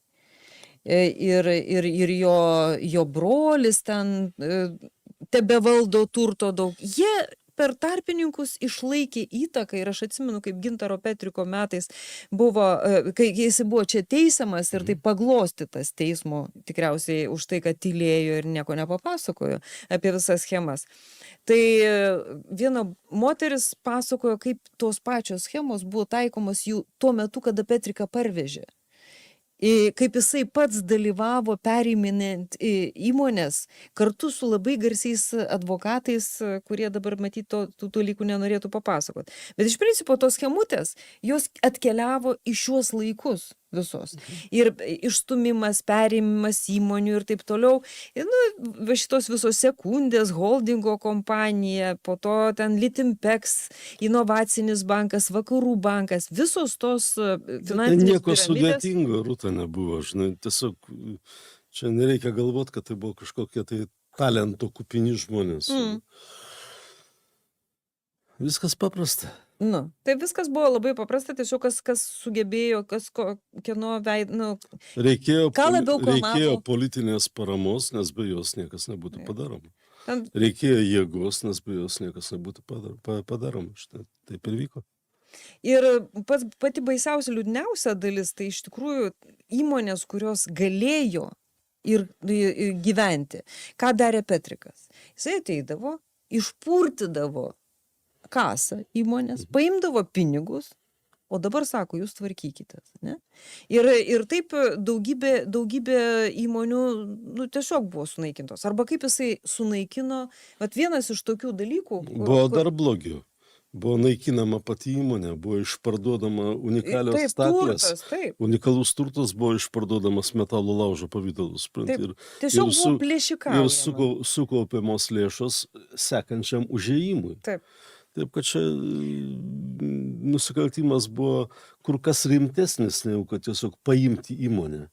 Ir jo brolis ten tebevaldo turto daug. Jie per tarpininkus išlaikė įtaką ir aš atsimenu, kaip Gintaro Petriko metais buvo, kai jis buvo čia teisiamas ir taip paglostytas teismo, tikriausiai už tai, kad tylėjo ir nieko nepapasakojo apie visas schemas. Tai viena moteris pasakojo, kaip tos pačios schemos buvo taikomos jų tuo metu, kada Petriką parvežė. Kaip jisai pats dalyvavo periminant įmonės kartu su labai garsiais advokatais, kurie dabar matyt tų dalykų nenorėtų papasakoti. Bet iš principo tos schemutės, jos atkeliavo į šiuos laikus visos. Ir išstumimas, perėmimas įmonių ir taip toliau. Ir, šitos visos Sekundės, holdingo kompanija, po to ten Litimpex, Inovacinis bankas, Vakarų bankas, visos tos finansinės Nieko piramidės. sudėtingo, Rūta, nebuvo. Žinai, tiesiog čia nereikia galvoti, kad tai buvo kažkokie tai talento kupini žmonės. Viskas paprasta. Tai viskas buvo labai paprasta, tiesiog kas sugebėjo, kieno Reikėjo klamavo? politinės paramos, nes be jos niekas nebūtų padaroma. Ten- Reikėjo jėgos, nes be jos niekas nebūtų padaroma. Štai taip ir vyko. Ir pati baisiausia, liūdniausia dalis, tai iš tikrųjų įmonės, kurios galėjo ir gyventi. Ką darė Petrikas? Jisai ateidavo, išpurtydavo kasą įmonės, paimdavo pinigus, o dabar sako, jūs tvarkykitės. Ne? Ir taip daugybė įmonių tiesiog buvo sunaikintos. Arba kaip jisai sunaikino, vienas iš tokių dalykų. Buvo dar blogiau. Buvo naikinama pati įmonė, buvo išparduodama unikalios staklės. Unikalus turtas buvo išparduodamas metalo laužo pavydalus. Tiesiog buvo plėšikaujama. Ir sukaupiamos lėšos sekančiam užėjimui. Taip, kad čia nusikaltimas buvo kur kas rimtesnis, negu kad tiesiog paimti įmonę.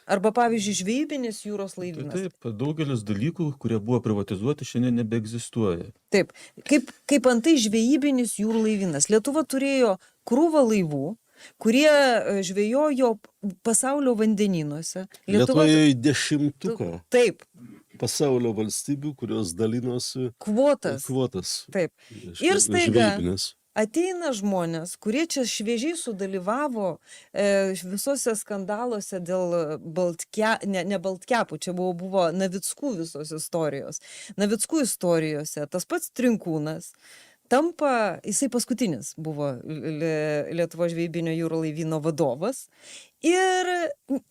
Arba, pavyzdžiui, žvejybinis jūros laivynas. Taip, daugelis dalykų, kurie buvo privatizuoti, šiandien nebeegzistuoja. Taip, kaip antai žvejybinis jūrų laivynas. Lietuva turėjo krūvą laivų, kurie žvejojo pasaulio vandenynuose. Lietuvoje 10 Taip. pasaulio valstybių, kurios dalinosi kvotas. Taip. Ir staiga ateina žmonės, kurie čia šviežiai sudalyvavo visose skandaluose dėl ne Baltkepų, čia buvo Navickų visos istorijos. Navickų istorijose tas pats Trinkūnas. tampa, jisai paskutinis buvo Lietuvos žvejybinio jūrų laivyno vadovas ir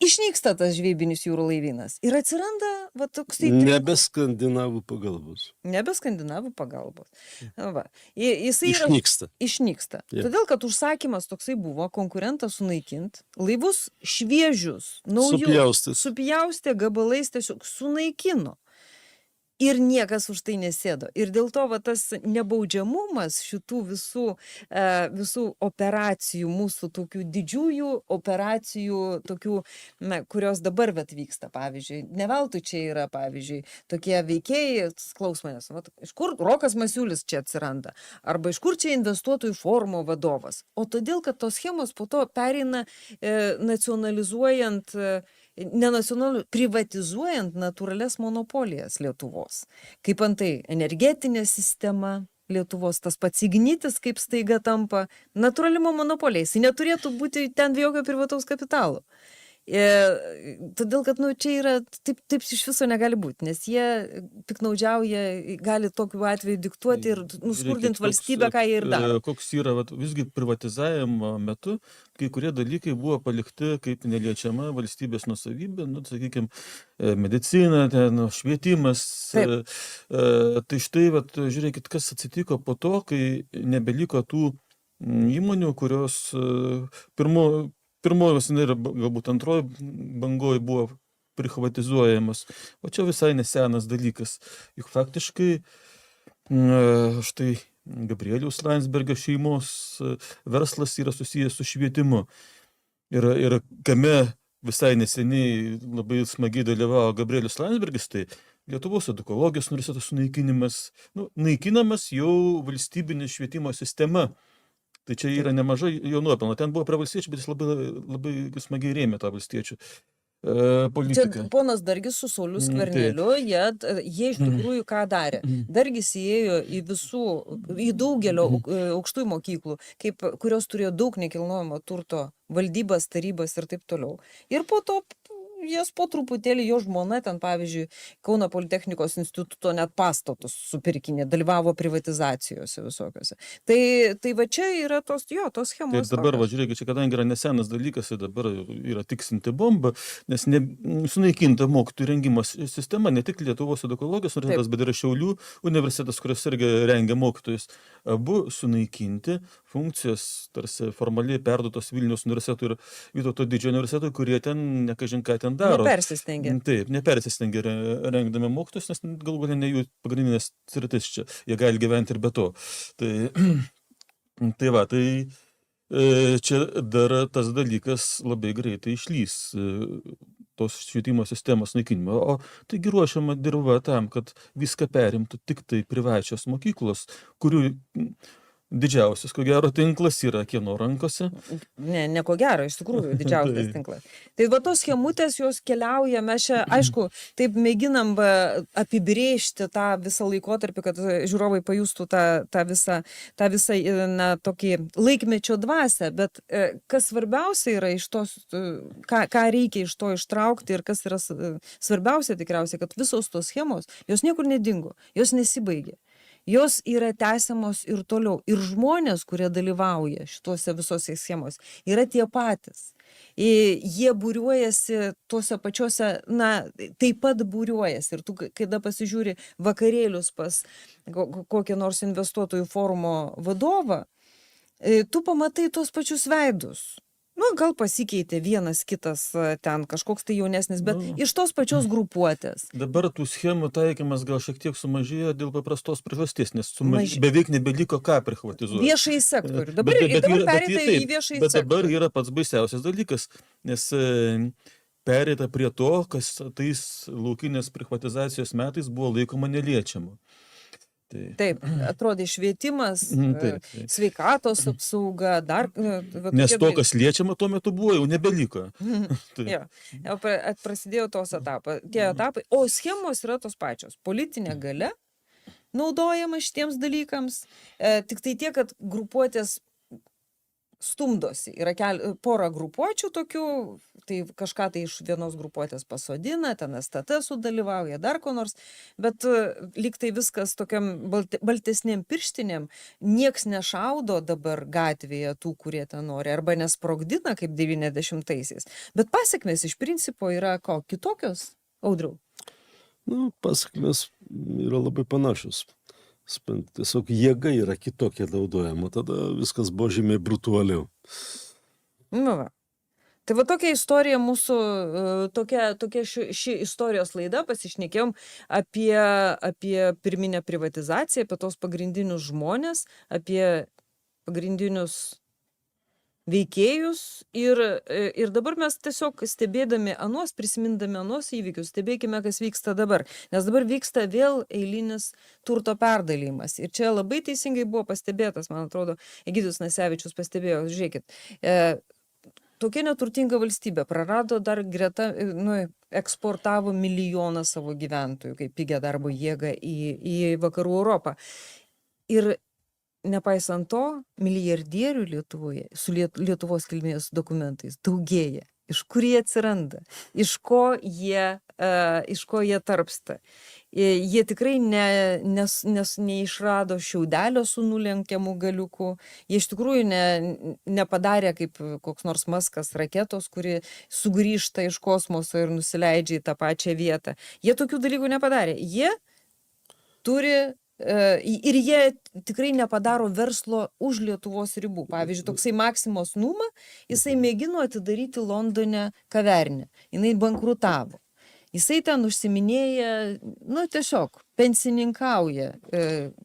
išnyksta tas žvejybinis jūrų laivynas. Ir atsiranda, va, toksai... Nebe skandinavų pagalbos. Nebe skandinavų pagalbos. Va. Jisai Išnyksta. Išnyksta. Yeah. Todėl, kad užsakymas toksai buvo, konkurentą sunaikint, laivus šviežius, naujus, supjaustė gabalais, tiesiog sunaikino. Ir niekas už tai nesėdo. Ir dėl to va, tas nebaudžiamumas šitų visų operacijų, mūsų tokių didžiųjų operacijų, tokių, kurios dabar vat vyksta, pavyzdžiui. Ne veltui čia yra, pavyzdžiui, tokie veikėjai, klaus manęs, va, iš kur Rokas Masiulis čia atsiranda, arba iš kur čia investuotojų forumo vadovas. O todėl, kad tos schemos po to pereina nacionalizuojant, privatizuojant natūralias monopolijas Lietuvos. Kaip antai energetinė sistema Lietuvos, tas pats Ignitis, kaip staiga tampa natūrali monopolija. Jis neturėtų būti ten jokio privataus kapitalo. Todėl, kad čia yra, taip iš viso negali būti, nes jie piknaudžiauja, gali tokiu atveju diktuoti ir nuskurdinti valstybę, ką jie ir daro. Koks yra, visgi privatizavimo metu, kai kurie dalykai buvo palikti kaip neliečiama valstybės nuosavybė, sakykime, medicina, švietimas. Tai štai, žiūrėkit, kas atsitiko po to, kai nebeliko tų įmonių, kurios pirmojos ir galbūt antroji bangoji buvo privatizuojamas. O čia visai nesenas dalykas. Juk faktiškai štai Gabrieliaus Landsbergio šeimos verslas yra susijęs su švietimu. Ir kame visai neseniai labai smagiai dalyvavo Gabrielius Landsbergis, tai Lietuvos edukologijos universiteto sunaikinimas, naikinamas jau valstybinė švietimo sistema. Tai čia yra nemažai jo nuopelno. Ten buvo prie valstiečių, bet jis labai smagiai rėmė tą valstiečių politiką. Čia ponas Dargis su Sauliu Skverneliu, jie iš tikrųjų ką darė. Dargis įėjo į daugelio aukštųjų mokyklų, kurios turėjo daug nekilnojamo turto, valdybas, tarybas ir taip toliau. Ir po to jas po truputėlį jo žmona ten, pavyzdžiui, Kauno Politechnikos instituto net pastatus supirkinė, dalyvavo privatizacijose visokiose. Tai va čia yra tos schemos. Ir dabar, žiūrėkit, čia kadangi yra nesenas dalykas, ir dabar yra tiksinti bomba, nes sunaikinta mokytojų rengimo sistema, ne tik Lietuvos edukologijos universitetas, bet ir Šiaulių universitetas, kuris irgi rengia mokytojus. Abu sunaikinti, funkcijos tarsi formaliai perduotos Vilniaus universitetui ir Vytauto Didžiojo universitetui, kurie ten nekažin ką ten daro. Nepersistengia. Taip, nepersistengia rengdami mokytojus, nes galų galia ne jų pagrindinės sritis čia. Jie gali gyventi ir be to. Tai čia dar tas dalykas labai greitai išlys tos švietimo sistemos naikinimo. O taigi ruošiama dirva tam, kad viską perimtų tik tai privačios mokyklos, kurių didžiausias, ko gero, tinklas yra kieno rankose? Ne ko gero, iš tikrųjų, didžiausias tinklas. Tai va tos schemutės, jos keliauja, mes čia, aišku, taip mėginam apibrėžti tą visą laikotarpį, kad žiūrovai pajustų tą visą tokį laikmečio dvasią, bet kas svarbiausia yra iš tos, ką reikia iš to ištraukti ir kas yra svarbiausia tikriausiai, kad visos tos schemos, jos niekur nedingo, jos nesibaigė. Jos yra tęsiamos ir toliau. Ir žmonės, kurie dalyvauja šituose visose schemos, yra tie patys. Jie būriuojasi tuose pačiuose, taip pat būriuojasi. Ir tu, kada pasižiūri vakarėlius pas kokį nors investuotojų forumo vadovą, tu pamatai tuos pačius veidus. Gal pasikeitė vienas kitas ten, kažkoks tai jaunesnis, bet iš tos pačios grupuotės. Dabar tų schemų taikymas gal šiek tiek sumažėjo dėl paprastos priežasties, nes beveik nebeliko ką privatizuoti. Viešai sektorių. Dabar pereita į viešai sektorių. Bet dabar yra pats baisiausias dalykas, nes pereita prie to, kas tais laukinės privatizacijos metais buvo laikoma neliečiamu. Taip, atrodė švietimas, sveikatos apsauga, dar... Nes to, kas liečiama tuo metu buvo, jau nebeliko. Prasidėjo tie etapai, o schemos yra tos pačios. Politinė galia naudojama šitiems dalykams, tik tai tiek, kad grupuotės stumdosi. Yra pora grupuočių tokių, tai kažką tai iš vienos grupuotės pasodina, ten STT sudalyvauja, dar ko nors, bet lyg tai viskas tokiam baltesnėm pirštinėm, nieks nešaudo dabar gatvėje tų, kurie ten nori, arba nesprogdina kaip 90-aisiais. Bet pasekmės iš principo yra ko? Kitokios, Audriau? Nu, pasekmės yra labai panašios. Tiesiog jėga yra kitokia naudojama, tada viskas buvo žymiai brutaliau. Nu va. Tai va tokia istorija mūsų, tokia ši istorijos laida, pasišnekėjom apie pirminę privatizaciją, apie tos pagrindinius žmonės, apie pagrindinius veikėjus ir dabar mes tiesiog stebėdami prisimindami anuos įvykius, stebėkime, kas vyksta dabar. Nes dabar vyksta vėl eilinis turto perdalymas. Ir čia labai teisingai buvo pastebėtas, man atrodo, Egidijus Nasevičius pastebėjo, žiūrėkit, tokia neturtinga valstybė prarado dar greta, eksportavo 1 milijoną savo gyventojų, kaip pigią darbo jėgą į vakarų Europą. Ir nepaisant to, milijardierių Lietuvoje su Lietuvos kilmės dokumentais daugėja. Iš kur jie atsiranda? Iš ko jie tarpsta? Jie tikrai neišrado šiaudelio su nulenkiamu galiuku. Jie iš tikrųjų nepadarė kaip koks nors Maskas raketos, kuri sugrįžta iš kosmoso ir nusileidžia į tą pačią vietą. Jie tokių dalykų nepadarė. Jie turi ir jie tikrai nepadaro verslo už Lietuvos ribų. Pavyzdžiui, toksai Maksimos Numa, jisai mėgino atidaryti Londone kavernę. Jinai bankrutavo. Jisai ten užsiminėja, tiesiog pensininkauja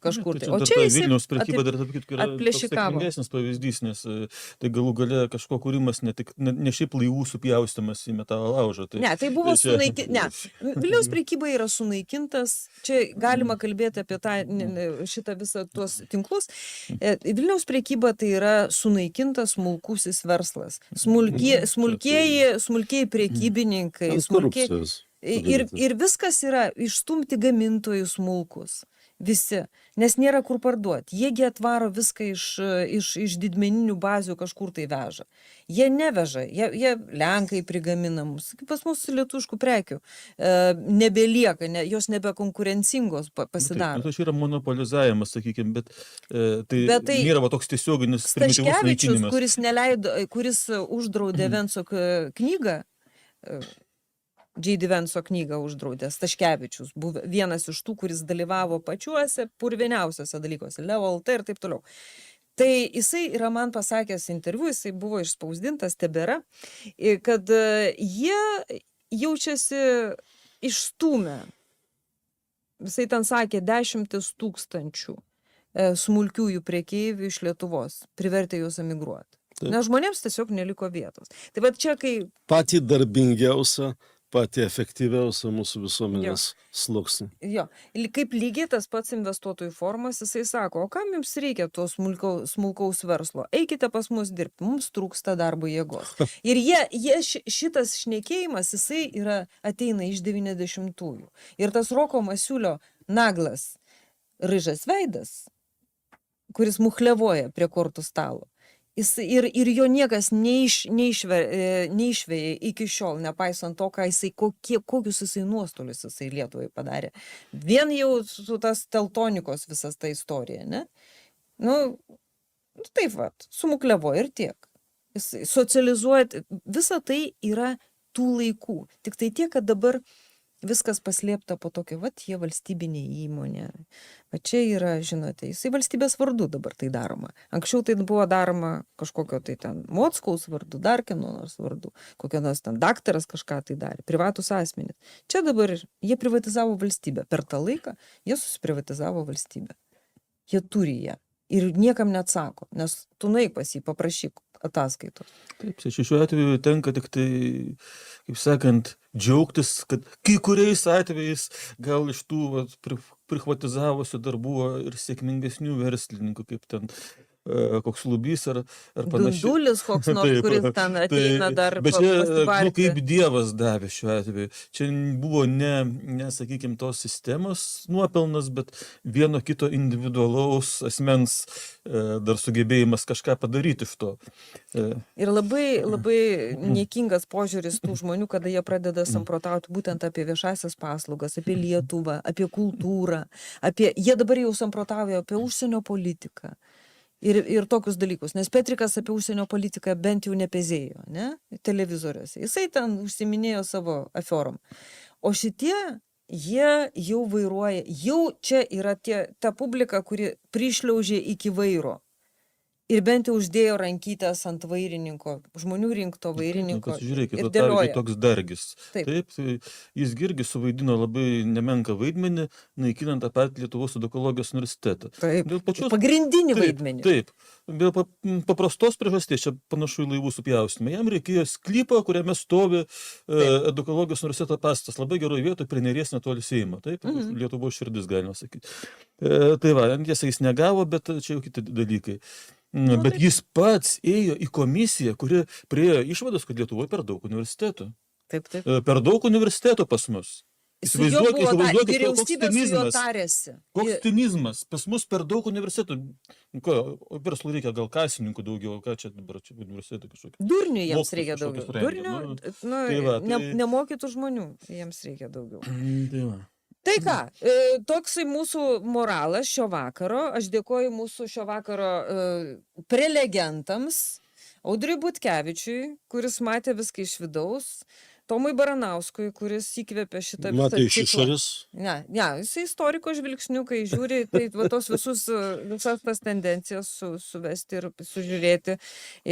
kažkur. O čia Vilniaus prekyba dar yra toks sėkmingesnis pavyzdys, nes tai galų gale kažko kūrimas ne šiaip laivų supjaustymas į metalo laužą. Ne, tai buvo sunaikintas. Vilniaus prekyba yra sunaikintas. Čia galima kalbėti apie šitą visą tuos tinklus. Vilniaus prekyba tai yra sunaikintas smulkusis verslas. Smulkieji prekybininkai. Ir viskas yra išstumti gamintojų smulkus. Visi. Nes nėra kur parduoti. Jiegi atvaro viską iš didmeninių bazių kažkur tai veža. Jie neveža. Jie Lenkai prigamina mus. Pas mus lietuviškų prekių nebelieka, jos nebekonkurencingos pasidaro. Tai yra monopolizavimas, sakykime, bet tai nėra toks tiesioginis primityvus naikinimas. Kuris uždraudė Venco knygą, J.D. Venco knygą uždraudė, Staškevičius, buvo vienas iš tų, kuris dalyvavo pačiuose purviniausiuose dalykuose, Leo LT ir taip toliau. Tai jisai yra man pasakęs interviu, jisai buvo išspausdintas, tebėra, kad jie jaučiasi išstūmę. Jisai ten sakė 10 000 smulkiųjų prekeivių iš Lietuvos, privertė juos emigruoti. Nes žmonėms tiesiog neliko vietos. Tai va čia, kai Pati darbingiausia, pati efektyviausia mūsų visuomenės sluoksnį. Jo, kaip lygiai tas pats investuotojų forumas, jisai sako, o kam jums reikia to smulkaus verslo? Eikite pas mus dirbti, mums trūksta darbo jėgos. Ir šitas šnekėjimas, jisai ateina iš 90-ųjų. Ir tas Roko Masiulio naglas ryžas veidas, kuris muchlevoja prie kortų stalo, ir jo niekas neišvėja iki šiol, nepaisant to, kokius jisai nuostolius jisai Lietuvai padarė. Vien jau su tas teltonikos visas ta istorija, ne? Taip va, sumuklevoja ir tiek. Jisai socializuoja, visa tai yra tų laikų. Tik tai tiek, kad dabar viskas paslėpta po tokio, jie valstybinė įmonė. Va čia yra, žinote, jisai valstybės vardu dabar tai daroma. Anksčiau tai buvo daroma kažkokio tai ten Mockaus vardu, dar kieno nors vardu, kokio nors ten daktaras kažką tai darė, privatus asmenys. Čia dabar jie privatizavo valstybę. Per tą laiką jie susiprivatizavo valstybę. Jie turi ją. Ir niekam neatsako, nes tu nueik pas jį, paprašyk ataskaitos. Taip, šiuo atveju tenka tik tai, kaip sakant, džiaugtis, kad kai kuriais atvejais gal iš tų privatizavusių dar buvo ir sėkmingesnių verslininkų, kaip ten koks lubys ar panašiai. Dundulis koks nors, Taip, kuris ten ateina dar bet čia, pasibarti. kaip Dievas davė šiuo atveju. Čia buvo ne sakykime, tos sistemos nuopelnas, bet vieno kito individualaus asmens dar sugebėjimas kažką padaryti iš to. Ir labai niekingas požiūris tų žmonių, kada jie pradeda samprotauti būtent apie viešasias paslaugas, apie Lietuvą, apie kultūrą, jie dabar jau samprotauja apie užsienio politiką. Ir tokius dalykus, nes Petrikas apie užsienio politiką bent jau nepezėjo, ne, televizoriuose. Jisai ten užsiminėjo savo aferom. O šitie, jie jau vairuoja, jau čia yra ta publika, kuri prišliaužė iki vairo. Ir bent jau uždėjo rankytės ant vairininko, žmonių rinkto vairininko. Žiūrėkit, ir dėlioja. Toks Dargis. Taip, tai jis irgi suvaidino labai nemenką vaidmenį, naikinant tą patį Lietuvos edukologijos universitetą. Taip, pagrindinį vaidmenį. Taip, dėl paprastos priežasties, čia panašu į laivų supjaustymą. Jam reikėjo sklypą, kuriame stovi edukologijos universiteto pastatas, labai geroje vietoje, prie Neries netoli Seimo. Taip, Lietuvos širdis, galima sakyti. Tai va, tiesa, jis negavo, bet čia jau kiti dalykai. Bet jis pats ėjo į komisiją, kuri priejo išvados, kad Lietuvoje per daug universitetų. Taip. Per daug universitetų pas mus. Įsivaizduokit, vyriausybė su juo tarėsi. Koks cinizmas. Pas mus per daug universitetų. Verslui reikia gal kasininkų daugiau, ką čia dabar universitetai kažkokie. Durnių jiems reikia daugiau. Durnių, nemokytų žmonių jiems reikia daugiau. Tai ką, toksai mūsų moralas šio vakaro. Aš dėkoju mūsų šio vakaro prelegentams, Audriui Butkevičiui, kuris matė viską iš vidaus, Tomui Baranauskui, kuris įkvėpė šitą visą Matė iš išorės. Ne, jisai istoriko žvilgsniu, kai žiūri, tai tos visas tas tendencijas suvesti ir sužiūrėti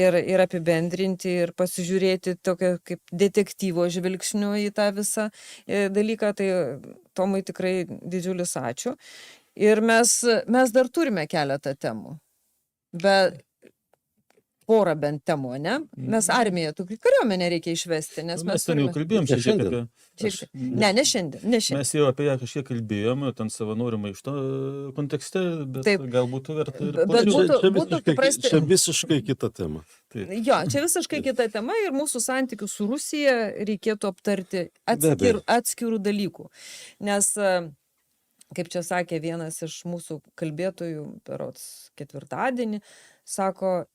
ir apibendrinti ir pasižiūrėti tokio kaip detektyvo žvilgsniu į tą visą dalyką. Tai Tomui tikrai didžiulis ačiū. Ir mes dar turime keletą temų. Bet porą bent temų, ne? Mes armiją, kariuomenę reikia išvesti, nes mes ten jau kalbėjom šiandien. Ne šiandien. Mes jau apie ją kažkiek kalbėjome, ten savanorių iš to kontekste, bet galbūt verta ir padaryti. Čia visiškai kita tema. Jo, čia visiškai kita tema ir mūsų santykių su Rusija reikėtų aptarti atskirų dalykų. Nes, kaip čia sakė vienas iš mūsų kalbėtojų, berods ketvirtadienį, sako,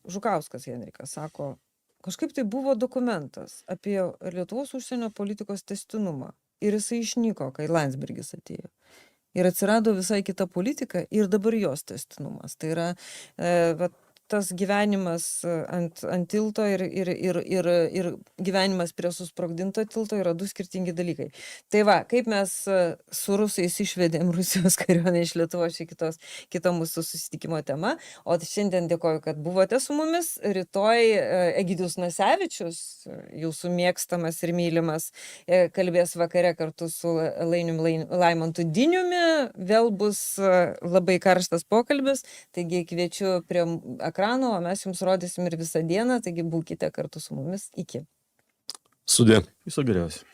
Žukauskas Henrikas sako, kažkaip tai buvo dokumentas apie Lietuvos užsienio politikos tęstinumą. Ir jisai išnyko, kai Landsbergis atėjo. Ir atsirado visai kita politika ir dabar jos tęstinumas. Tai yra tas gyvenimas ant tilto ir gyvenimas prie susprogdinto tilto yra du skirtingi dalykai. Tai va, kaip mes su rusais išvedėm Rusijos kariuomenę iš Lietuvos, kita mūsų susitikimo tema. O šiandien dėkoju, kad buvote su mumis. Rytoj Egidijus Nasevičius, jūsų mėgstamas ir mylimas, kalbės vakare kartu su Laimontu Diniumi. Vėl bus labai karštas pokalbis, taigi kviečiu prie ekrano, o mes jums rodysim ir visą dieną, taigi būkite kartu su mumis. Iki. Sudie. Viso geriausio.